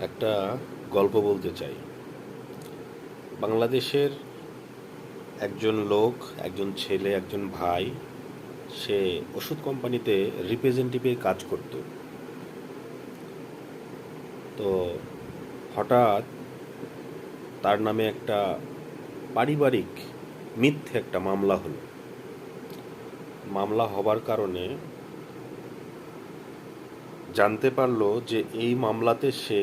একটা গল্প বলতে চাই। বাংলাদেশের একজন লোক, একজন ছেলে, একজন ভাই, সে ওষুধ কোম্পানিতে রিপ্রেজেন্টেটিভের কাজ করত। তো হঠাৎ তার নামে একটা পারিবারিক মিথ্যে একটা মামলা হলো। মামলা হবার কারণে জানতে পারলো যে এই মামলাতে সে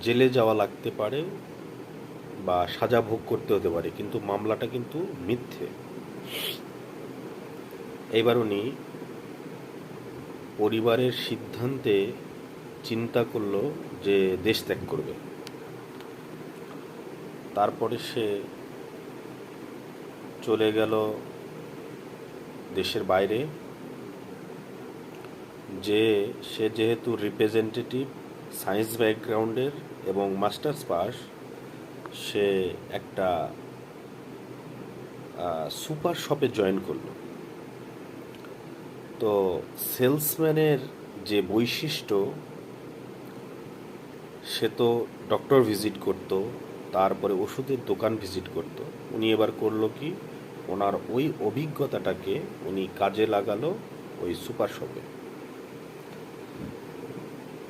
জেলে যাওয়া লাগতে পারে বা সাজা ভোগ করতে হতে পারে, কিন্তু মামলাটা কিন্তু মিথ্যে। এইবার উনি পরিবারের সিদ্ধান্তে চিন্তা করলো যে দেশ ত্যাগ করবে। তারপরে সে চলে গেল দেশের বাইরে। যে সে যেহেতু রিপ্রেজেন্টেটিভ, সায়েন্স ব্যাকগ্রাউন্ডের এবং মাস্টার্স পাস, সে একটা সুপার শপে জয়েন করলো। তো সেলসম্যানের যে বৈশিষ্ট্য, সে তো ডক্টর ভিজিট করতো, তারপরে ওষুধের দোকান ভিজিট করতো। উনি এবার করলো কি, ওনার ওই অভিজ্ঞতাটাকে উনি কাজে লাগালো ওই সুপার শপে।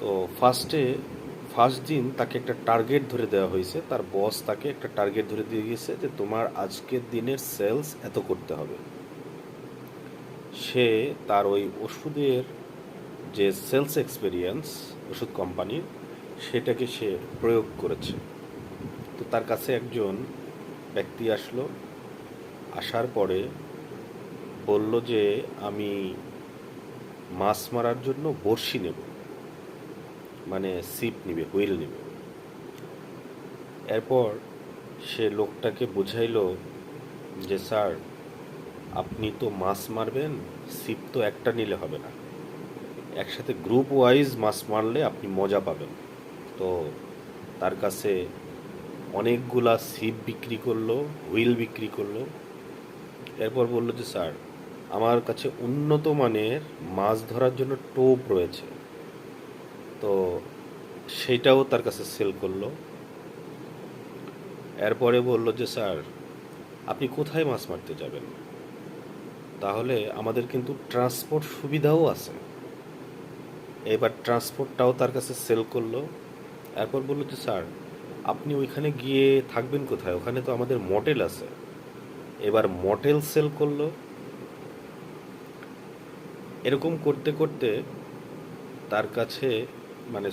তো ফার্স্ট দিন তাকে একটা টার্গেট ধরে দেওয়া হয়েছে। তার বস তাকে একটা টার্গেট ধরে দিয়ে গেছে যে তোমার আজকের দিনের সেলস এত করতে হবে। সে তার ওই ওষুধের যে সেলস এক্সপেরিয়েন্স ওষুধ কোম্পানির, সেটাকে সে প্রয়োগ করেছে। তো তার কাছে একজন ব্যক্তি আসলো। আসার পরে বলল যে আমি মাছ মারার জন্য বড়শি নেব, মানে ছিপ নিবে, হুইল নেবে। এরপর সে লোকটাকে বুঝাইলো যে স্যার, আপনি তো মাছ মারবেন, ছিপ তো একটা নিলে হবে না, একসাথে গ্রুপ ওয়াইজ মাছ মারলে আপনি মজা পাবেন। তো তার কাছে অনেকগুলা ছিপ বিক্রি করলো, হুইল বিক্রি করলো। এরপর বললো যে স্যার, আমার কাছে উন্নত মানের মাছ ধরার জন্য টোপ রয়েছে। তো সেইটাও তার কাছে সেল করলো। এরপরে বললো যে স্যার, আপনি কোথায় মাছ মারতে যাবেন? তাহলে আমাদের কিন্তু ট্রান্সপোর্ট সুবিধাও আছে। এবার ট্রান্সপোর্টটাও তার কাছে সেল করলো। এরপর বললো যে স্যার, আপনি ওইখানে গিয়ে থাকবেন কোথায়? ওখানে তো আমাদের মোটেল আছে। এবার মোটেল সেল করলো। এরকম করতে করতে তার কাছে, মানে